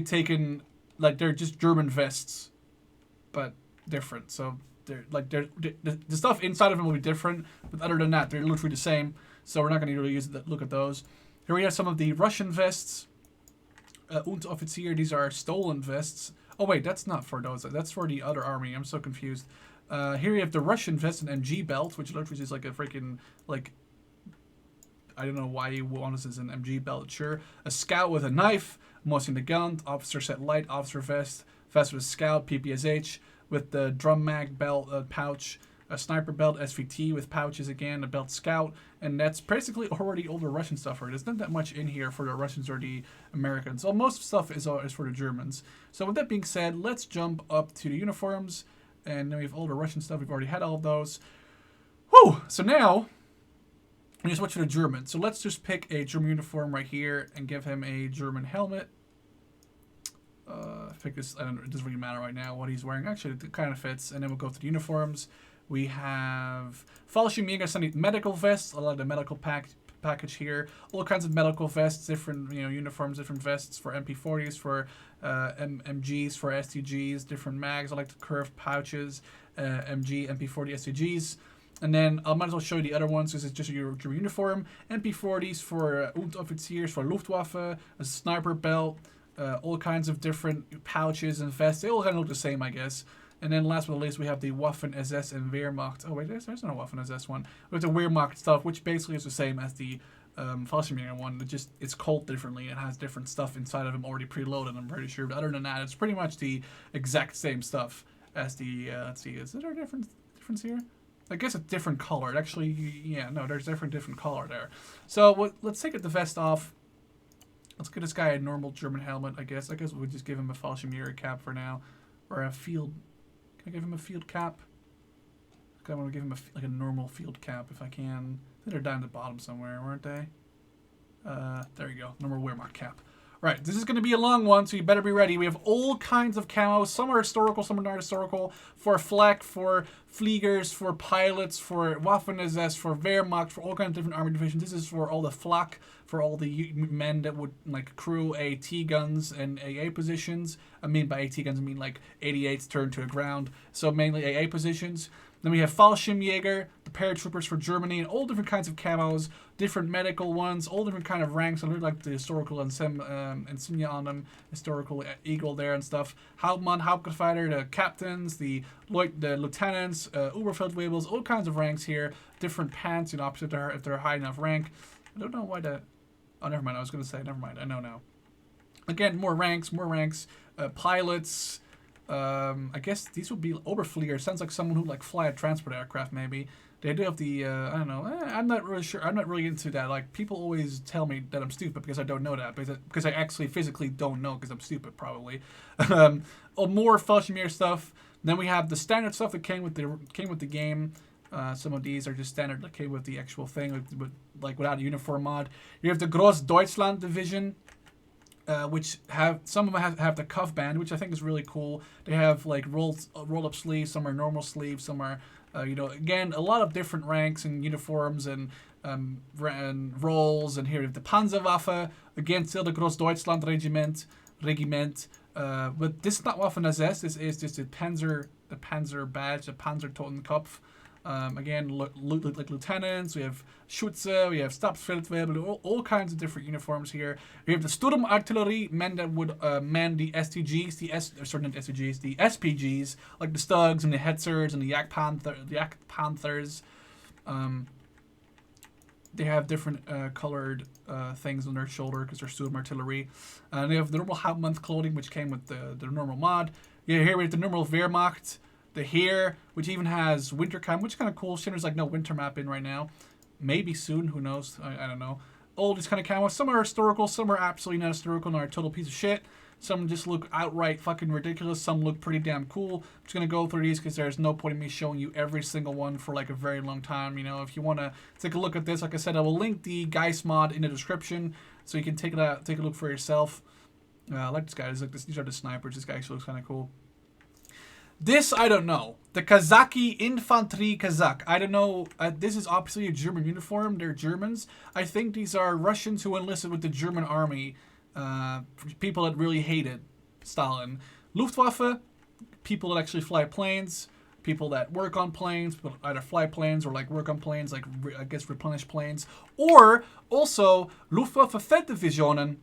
taken, like they're just German vests, but different. So the stuff inside of them will be different, but other than that, they're literally the same. So we're not going to really look at those. Here we have some of the Russian vests. Unteroffizier, these are stolen vests. Oh wait, that's not for those. That's for the other army. I'm so confused. Here we have the Russian vest and MG belt, which literally is like a freaking like. I don't know why you want this as an MG belt. Sure. A scout with a knife, Mosin the gun, officer set light, officer vest with a scout, PPSH with the drum mag belt pouch, a sniper belt, SVT with pouches again, a belt scout, and that's basically already all the Russian stuff. There's not that much in here for the Russians or the Americans. So most stuff is for the Germans. So with that being said, let's jump up to the uniforms, and then we have all the Russian stuff. We've already had all of those. Whew! So now. And you switch to the German. So let's just pick a German uniform right here and give him a German helmet. Pick this. It doesn't really matter right now what he's wearing. Actually, it kind of fits. And then we'll go to the uniforms. We have Fallschirmjäger medical vests. I like the medical package here. All kinds of medical vests, different uniforms, different vests for MP40s, for MGs, for STGs, different mags. I like the curved pouches, MG, MP40, STGs. And then I might as well show you the other ones because it's just your uniform. MP40s for Unteroffiziers, for Luftwaffe, a sniper belt, all kinds of different pouches and vests. They all kind of look the same, I guess. And then last but not least, we have the Waffen SS and Wehrmacht. Oh wait, there's no Waffen SS one. We have the Wehrmacht stuff, which basically is the same as the Fallschirmjäger one. It's called differently. It has different stuff inside of them already preloaded, I'm pretty sure. But other than that, it's pretty much the exact same stuff as the, let's see, is there a difference here? I guess a different color. Actually, yeah, no, there's different color there. So let's take the vest off. Let's give this guy a normal German helmet, I guess. I guess we'll just give him a Fallschirmjäger cap for now. Or a field... Can I give him a field cap? I want to give him a normal field cap if I can. I think they're down at the bottom somewhere, weren't they? There you go. Normal Wehrmacht cap. Right, this is going to be a long one, so you better be ready. We have all kinds of camos. Some are historical, some are not historical. For Flak, for Fliegers, for pilots, for Waffen-SS, for Wehrmacht, for all kinds of different army divisions. This is for all the Flak, for all the men that would like crew AT guns and AA positions. I mean by AT guns, I mean like 88s turned to a ground. So mainly AA positions. Then we have Fallschirmjäger, the paratroopers for Germany, and all different kinds of camos, different medical ones, all different kind of ranks. I look like the historical insignia on them, historical eagle there and stuff. Hauptmann, Hauptgefighter, the captains, the lieutenants, Oberfeldwebels, all kinds of ranks here. Different pants, you know, opposite if they're high enough rank. I don't know why the... Oh, never mind. I was going to say, never mind. I know now. Again, more ranks, pilots... I guess these would be Oberflieger. Sounds like someone who like fly a transport aircraft maybe. They do have the, I don't know, I'm not really sure. I'm not really into that. Like, people always tell me that I'm stupid because I don't know that. Because I actually physically don't know because I'm stupid probably. More Fallschirmjäger stuff. Then we have the standard stuff that came with the game. Some of these are just standard that came with the actual thing, like without a uniform mod. You have the Großdeutschland division. Which some of them have the cuff band, which I think is really cool. They have like roll up sleeves, some are normal sleeves, some are you know, again, a lot of different ranks and uniforms and roles. And here we have the Panzerwaffe, again still the Großdeutschland Regiment. But this is not Waffen-SS. This is just the Panzer badge, the Panzer Totenkopf. Again, like lieutenants, we have Schütze, we have Stabsfeldwebel, all kinds of different uniforms here. We have the Sturmartillerie, men that would man the STGs, the SPGs, like the Stugs and the Hetzers and the Jagdpanthers. They have different colored things on their shoulder because they're Sturmartillerie. They have the normal Hauptmann clothing, which came with the normal mod. Yeah, here we have the normal Wehrmacht. The Heer, which even has winter cam, which is kind of cool. There's like no winter map in right now. Maybe soon, who knows? I don't know. All these kind of camos. Some are historical, some are absolutely not historical and are a total piece of shit. Some just look outright fucking ridiculous. Some look pretty damn cool. I'm just going to go through these because there's no point in me showing you every single one for like a very long time. You know, if you want to take a look at this, like I said, I will link the Geist mod in the description so you can take a look for yourself. I like this guy. These are the snipers. This guy actually looks kind of cool. This, I don't know. The Kazaki Infantry Kazak. I don't know. This is obviously a German uniform. They're Germans. I think these are Russians who enlisted with the German army. People that really hated Stalin. Luftwaffe. People that actually fly planes. People that work on planes. Either fly planes or like work on planes. Like, I guess, replenish planes. Or also Luftwaffe Felddivisionen,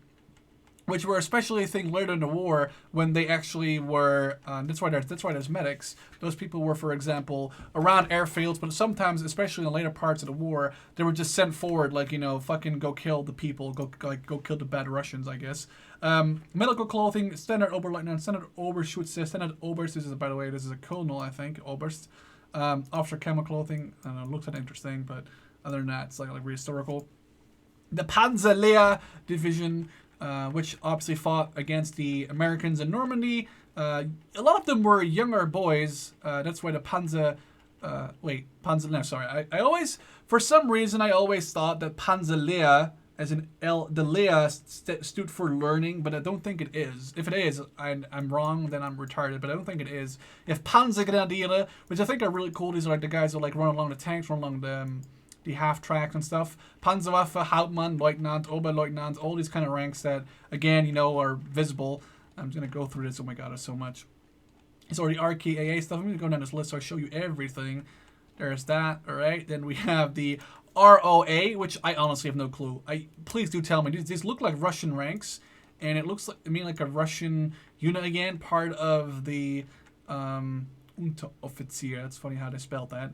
which were especially a thing later in the war when they actually were. That's why there's medics. Those people were, for example, around airfields, but sometimes, especially in the later parts of the war, they were just sent forward, like, you know, fucking go kill the people, go kill the bad Russians, I guess. Medical clothing, standard Oberleutnant, standard Oberschütze, standard Oberst. This is, by the way, this is a colonel, I think, Oberst. Officer camo clothing. I don't know, looks kind of interesting, but other than that, it's like historical. The Panzerlehr division. Which obviously fought against the Americans in Normandy. A lot of them were younger boys. That's why the I always, for some reason, I always thought that Panzerlehr, as in the Lehr stood for learning, but I don't think it is. If it is, I'm wrong, then I'm retarded, but I don't think it is. If Panzergrenadiere, which I think are really cool. These are like the guys that like run along the tanks, run along the half tracks and stuff. Panzerwaffe, Hauptmann, Leutnant, Oberleutnant, all these kind of ranks that, again, you know, are visible. I'm just going to go through this. Oh my god, there's so much. It's already RKAA stuff. I'm going to go down this list so I show you everything. There's that, alright. Then we have the ROA, which I honestly have no clue. Please do tell me. These look like Russian ranks, and it looks like a Russian unit again, part of the Unteroffizier. That's funny how they spelled that.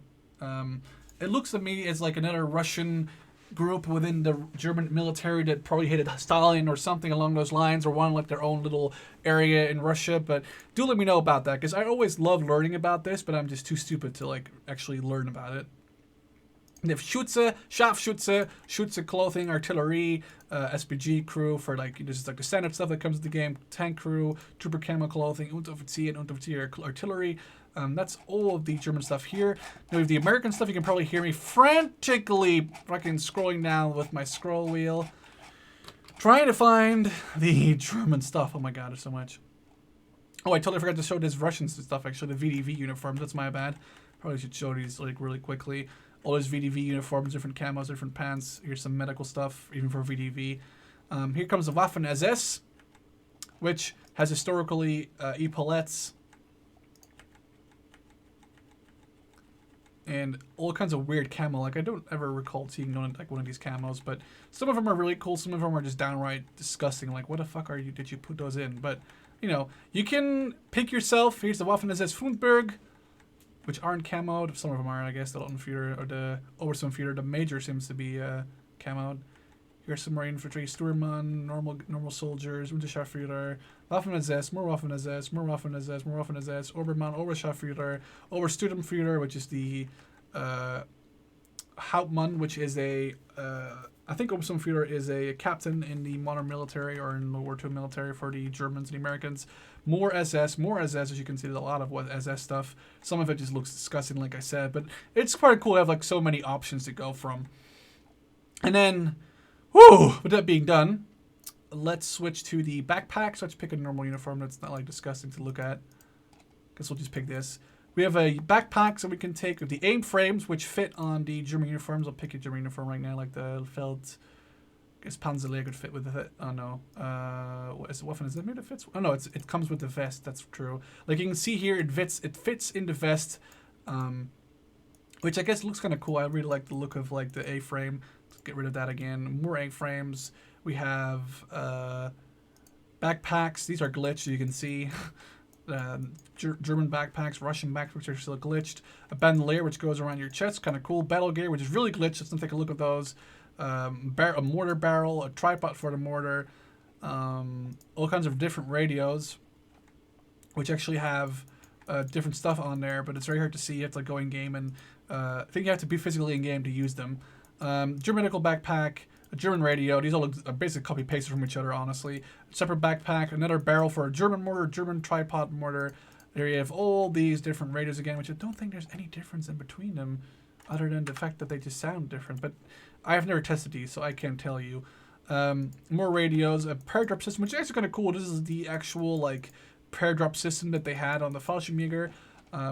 It looks to me as like another Russian group within the German military that probably hated Stalin or something along those lines, or wanted like their own little area in Russia. But do let me know about that, because I always love learning about this, but I'm just too stupid to like actually learn about it. And they have Schütze, Scharfschütze, Schütze clothing, artillery, SPG crew for like, this is like the standard stuff that comes with the game, tank crew, trooper camo clothing, Unteroffizier and Unteroffizier artillery. That's all of the German stuff here. Now we have the American stuff. You can probably hear me frantically fucking scrolling down with my scroll wheel. Trying to find the German stuff. Oh my god, there's so much. Oh, I totally forgot to show this Russian stuff, actually. The VDV uniforms. That's my bad. Probably should show these like really quickly. All those VDV uniforms, different camos, different pants. Here's some medical stuff, even for VDV. Here comes the Waffen SS, which has historically epaulettes. And all kinds of weird camo. Like, I don't ever recall seeing like one of these camos, but some of them are really cool. Some of them are just downright disgusting. Like, what the fuck did you put those in? But, you know, you can pick yourself. Here's the Waffen SS Fundberg, which aren't camoed. Some of them are, I guess. The Luftwaffe or the Obersturmführer. The Major seems to be camoed. Here's some Marine Infantry, Sturmmann, normal soldiers, Unterscharführer, Waffen SS, more Waffen SS, more Waffen SS, more Waffen SS, Obermann, Oberscharführer, Obersturmführer, which is the Hauptmann, which is a, I think Obersturmführer is a captain in the modern military or in World War II military for the Germans and the Americans. More SS, as you can see, there's a lot of SS stuff. Some of it just looks disgusting, like I said, but it's quite cool to have like so many options to go from. And then, whew, with that being done, let's switch to the backpack. So let's pick a normal uniform that's not like disgusting to look at. Guess we'll just pick this. We have a backpack so we can take the aim frames, which fit on the German uniforms. I'll pick a German uniform right now, like the Feld. I guess Panzerfaust could fit with it. Oh no. What is it? Waffen? Is that made it fits? Oh no, it comes with the vest. That's true. Like you can see here, it fits in the vest, which I guess looks kind of cool. I really like the look of like the A-frame. Let's get rid of that again. More A-frames. We have backpacks. These are glitched, you can see. German backpacks, Russian backpacks, which are still glitched. A bandolier, which goes around your chest, kind of cool. Battle gear, which is really glitched. Let's take a look at those. A mortar barrel, a tripod for the mortar. All kinds of different radios, which actually have different stuff on there, but it's very hard to see. You have to like, go in game, and I think you have to be physically in game to use them. German medical backpack, a German radio. These all look basically copy pasted from each other, honestly. Separate backpack, another barrel for a German mortar, German tripod mortar. There you have all these different radios again, which I don't think there's any difference in between them, other than the fact that they just sound different. But I have never tested these, so I can't tell you. More radios, a pair drop system, which is actually kind of cool. This is the actual like pair drop system that they had on the Fallschirmjäger,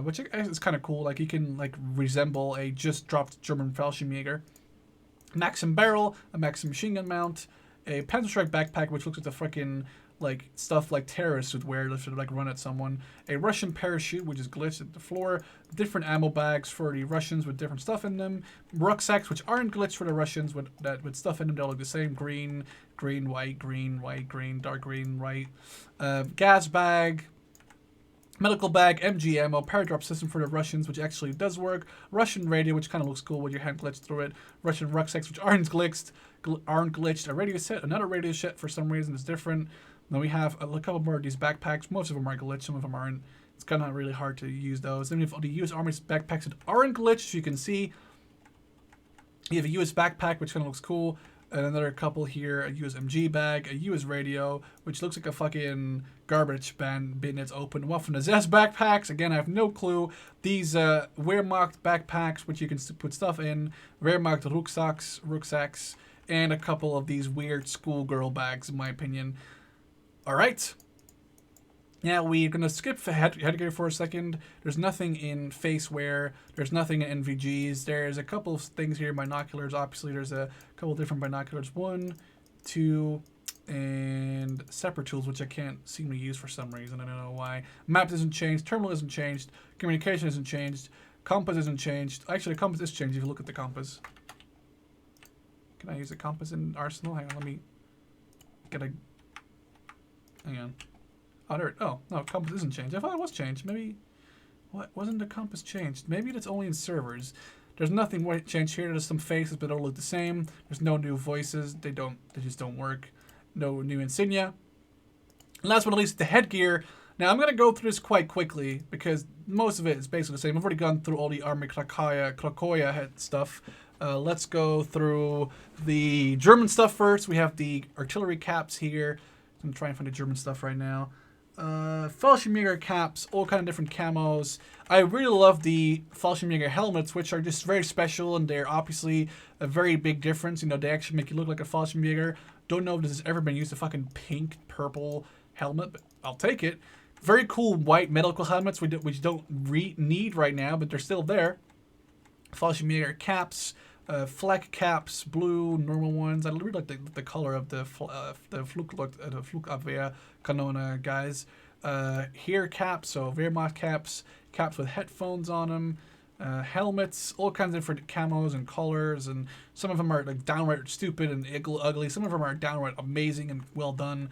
which is kind of cool. Like you can like resemble a just dropped German Fallschirmjäger. Maxim barrel, a Maxim machine gun mount, a Panzerstrike backpack, which looks like the freaking like stuff like terrorists would wear to like run at someone. A Russian parachute, which is glitched at the floor. Different ammo bags for the Russians with different stuff in them. Rucksacks, which aren't glitched for the Russians with stuff in them. They all look the same: green, white, green, dark green, white. Gas bag. Medical bag, MG ammo, paradrop system for the Russians, which actually does work. Russian radio, which kind of looks cool with your hand glitched through it. Russian rucksacks, which aren't glitched. A radio set, another radio set for some reason is different. Then we have a couple more of these backpacks. Most of them are glitched, some of them aren't. It's kind of really hard to use those. Then we have the U.S. Army backpacks that aren't glitched, you can see. You have a U.S. backpack, which kind of looks cool. And another couple here, a USMG bag, a US radio, which looks like a fucking garbage bin that's open. Waffen SS backpacks, again, I have no clue. These Wehrmacht backpacks, which you can put stuff in. Wehrmacht rucksacks, and a couple of these weird schoolgirl bags, in my opinion. All right. Now we're going to skip headgear for a second. There's nothing in face wear. There's nothing in NVGs. There's a couple of things here. Binoculars, obviously. There's a couple of different binoculars. 1, 2, and separate tools, which I can't seem to use for some reason. I don't know why. Map isn't changed. Terminal isn't changed. Communication isn't changed. Compass isn't changed. Actually, the compass is changed if you look at the compass. Can I use a compass in Arsenal? Hang on, let me get a... Hang on. Oh, there. Oh, no, compass isn't changed. I thought it was changed. Maybe... What? Wasn't the compass changed? Maybe it's only in servers. There's nothing changed here. There's some faces, but they all look the same. There's no new voices. They just don't work. No new insignia. And last but not least, the headgear. Now, I'm going to go through this quite quickly because most of it is basically the same. I've already gone through all the Army Krakoya head stuff. Let's go through the German stuff first. We have the artillery caps here. I'm trying to find the German stuff right now. Fallschirmjäger caps, all kind of different camos. I really love the Fallschirmjäger helmets, which are just very special, and they're obviously a very big difference. You know, they actually make you look like a Fallschirmjäger. Don't know if this has ever been used, a fucking pink, purple helmet, but I'll take it. Very cool white medical helmets, which don't need right now, but they're still there. Fallschirmjäger caps, flak caps, blue, normal ones. I really like the color of the Flugabwehr Kanone guys. Here caps, so Wehrmacht caps, caps with headphones on them, helmets, all kinds of different camos and colors, and some of them are like downright stupid and ugly. Some of them are downright amazing and well done.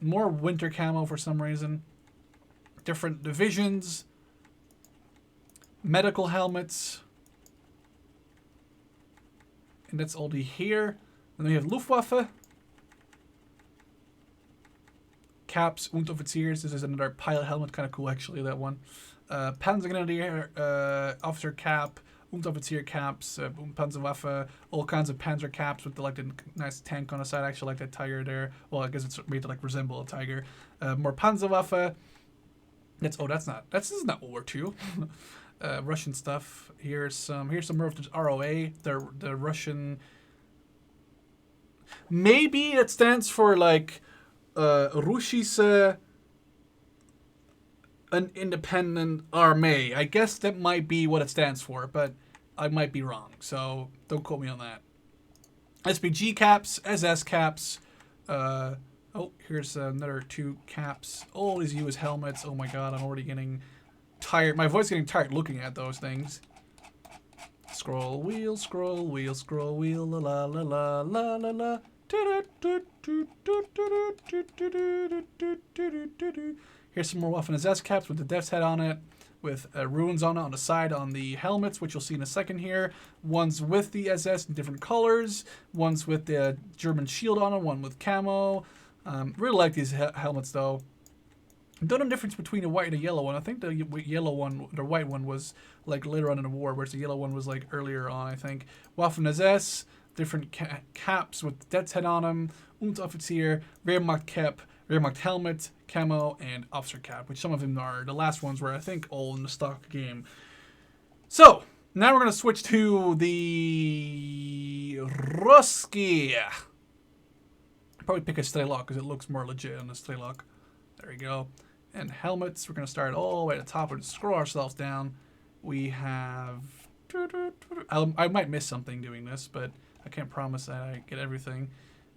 More winter camo for some reason. Different divisions, medical helmets. And that's all here. And then we have Luftwaffe. Caps, Unteroffiziers. This is another pilot helmet. Kind of cool, actually, that one. Panzergrenadier, officer cap, Unteroffizier caps, Panzerwaffe, all kinds of Panzer caps with the nice tank on the side. I actually like that tiger there. Well, I guess it's made to resemble a tiger. More Panzerwaffe. This is not World War II. Russian stuff. Here's some more of the ROA, the Russian. Maybe it stands for Russische an independent army. I guess that might be what it stands for, but I might be wrong. So don't quote me on that. SPG caps, SS caps. Here's another 2 caps. All these US helmets. Oh my god, I'm already getting tired. My voice is getting tired looking at those things. Scroll wheel, scroll wheel, scroll wheel, la la la la la la. Here's some more Waffen SS caps with the Death's Head on it, with runes on it on the side on the helmets, which you'll see in a second here. Ones with the SS in different colors, ones with the German shield on it, one with camo. Really like these helmets though. Don't know the difference between a white and a yellow one. I think the yellow one, the white one was later on in the war, whereas the yellow one was earlier on, I think. Waffen SS, different caps with Death's Head on them, Unteroffizier, Wehrmacht cap, Wehrmacht helmet, camo, and officer cap, which some of them are. The last ones were, I think, all in the stock game. So, now we're going to switch to the Ruski. Probably pick a Strelok because it looks more legit on the Strelok. There we go. And helmets, we're going to start all the way at the top and scroll ourselves down. We have... I might miss something doing this, but I can't promise that I get everything.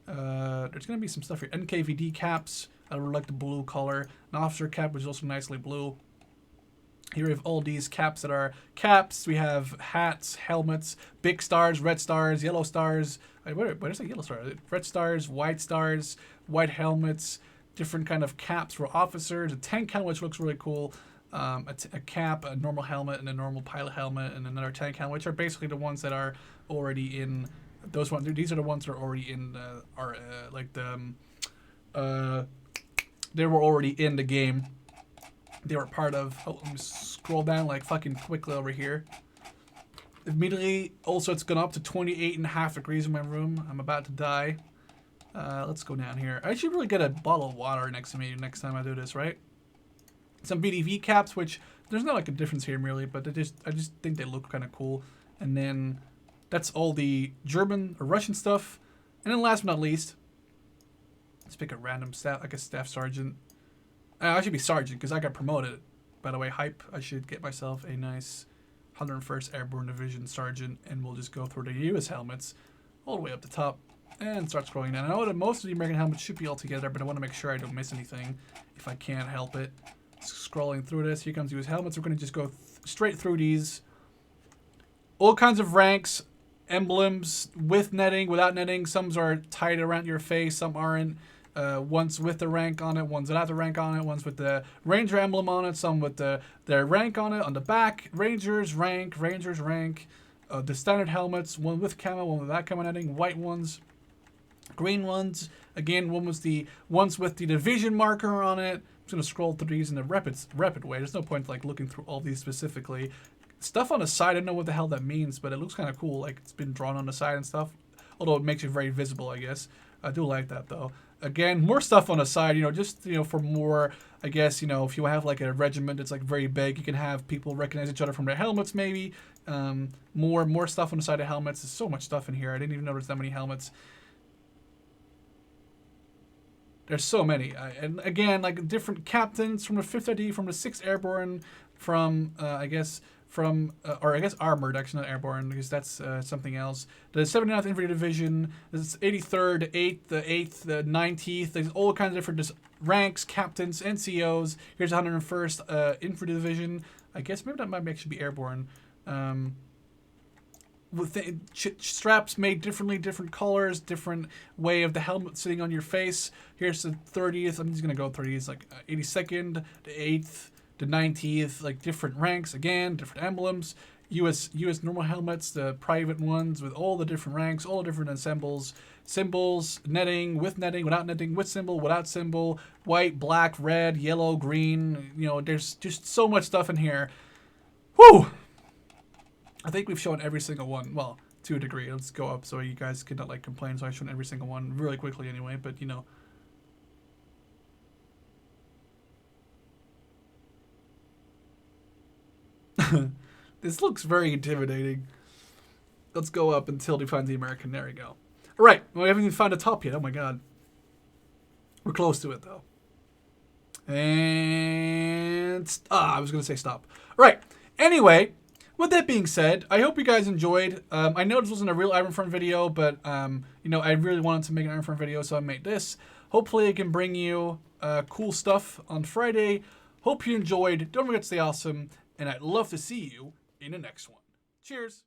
There's going to be some stuff here. NKVD caps. I really like the blue color. An officer cap, which is also nicely blue. Here we have all these caps that are caps. We have hats, helmets, big stars, red stars, yellow stars. What is a yellow star? Red stars, white helmets, different kind of caps for officers. A tank helmet, which looks really cool. A cap, a normal helmet, and a normal pilot helmet, and another tank helmet, which are basically the ones that are already in. Those ones. These are the ones that are already in they were already in the game. They were part of. Oh, let me scroll down fucking quickly over here. Immediately, also it's gone up to 28.5 degrees in my room. I'm about to die. Let's go down here. I should really get a bottle of water next to me next time I do this, right? Some BDV caps, which there's not a difference here really, but I just think they look kind of cool. And then that's all the German or Russian stuff. And then last but not least, let's pick a random staff, a staff sergeant. I should be sergeant because I got promoted. By the way, hype. I should get myself a nice 101st Airborne Division sergeant, and we'll just go through the US helmets all the way up the top and start scrolling down. I know that most of the American helmets should be all together, but I want to make sure I don't miss anything if I can't help it. Scrolling through this, here comes US helmets. We're going to just go straight through these. All kinds of ranks, emblems with netting, without netting. Some are tied around your face, some aren't. Ones with the rank on it, ones without the rank on it, ones with the Ranger emblem on it, some with their rank on it. On the back, Rangers rank. The standard helmets, one with camo, one without camo netting, white ones, green ones. Again, one was the ones with the division marker on it. I'm just going to scroll through these in a rapid way. There's no point looking through all these specifically. Stuff on the side, I don't know what the hell that means, but it looks kind of cool. It's been drawn on the side and stuff. Although it makes it very visible, I guess. I do like that, though. Again, more stuff on the side, you know, just, you know, for more, I guess, you know, if you have like a regiment that's like very big, you can have people recognize each other from their helmets maybe. More stuff on the side of helmets. There's so much stuff in here. I didn't even notice that many helmets. There's so many. And again, like different captains from the 5th ID, from the 6th Airborne, from, I guess, from, or I guess armored, actually not airborne, because that's something else. The 79th Infantry Division, this 83rd, the 8th, the 8th, the 19th. There's all kinds of different ranks, captains, NCOs. Here's 101st Infantry Division. I guess maybe that might actually be airborne. With the straps made differently, different colors, different way of the helmet sitting on your face. Here's the 30th. I'm just gonna go 30th, like 82nd, the 8th, the 19th, like different ranks again, different emblems. U.S. normal helmets, the private ones with all the different ranks, all the different symbols, netting, without netting, with symbol, without symbol, white, black, red, yellow, green. You know, there's just so much stuff in here. Whew! I think we've shown every single one. Well, to a degree. Let's go up so you guys could not like complain. So I've shown every single one really quickly anyway. But you know. This looks very intimidating. Let's go up until we find the American. There we go. All right. Well, we haven't even found the top yet. Oh my god. We're close to it though. And I was gonna say stop. All right. Anyway. With that being said, I hope you guys enjoyed. I know this wasn't a real Iron Front video, but you know, I really wanted to make an Iron Front video, so I made this. Hopefully, I can bring you cool stuff on Friday. Hope you enjoyed. Don't forget to stay awesome, and I'd love to see you in the next one. Cheers.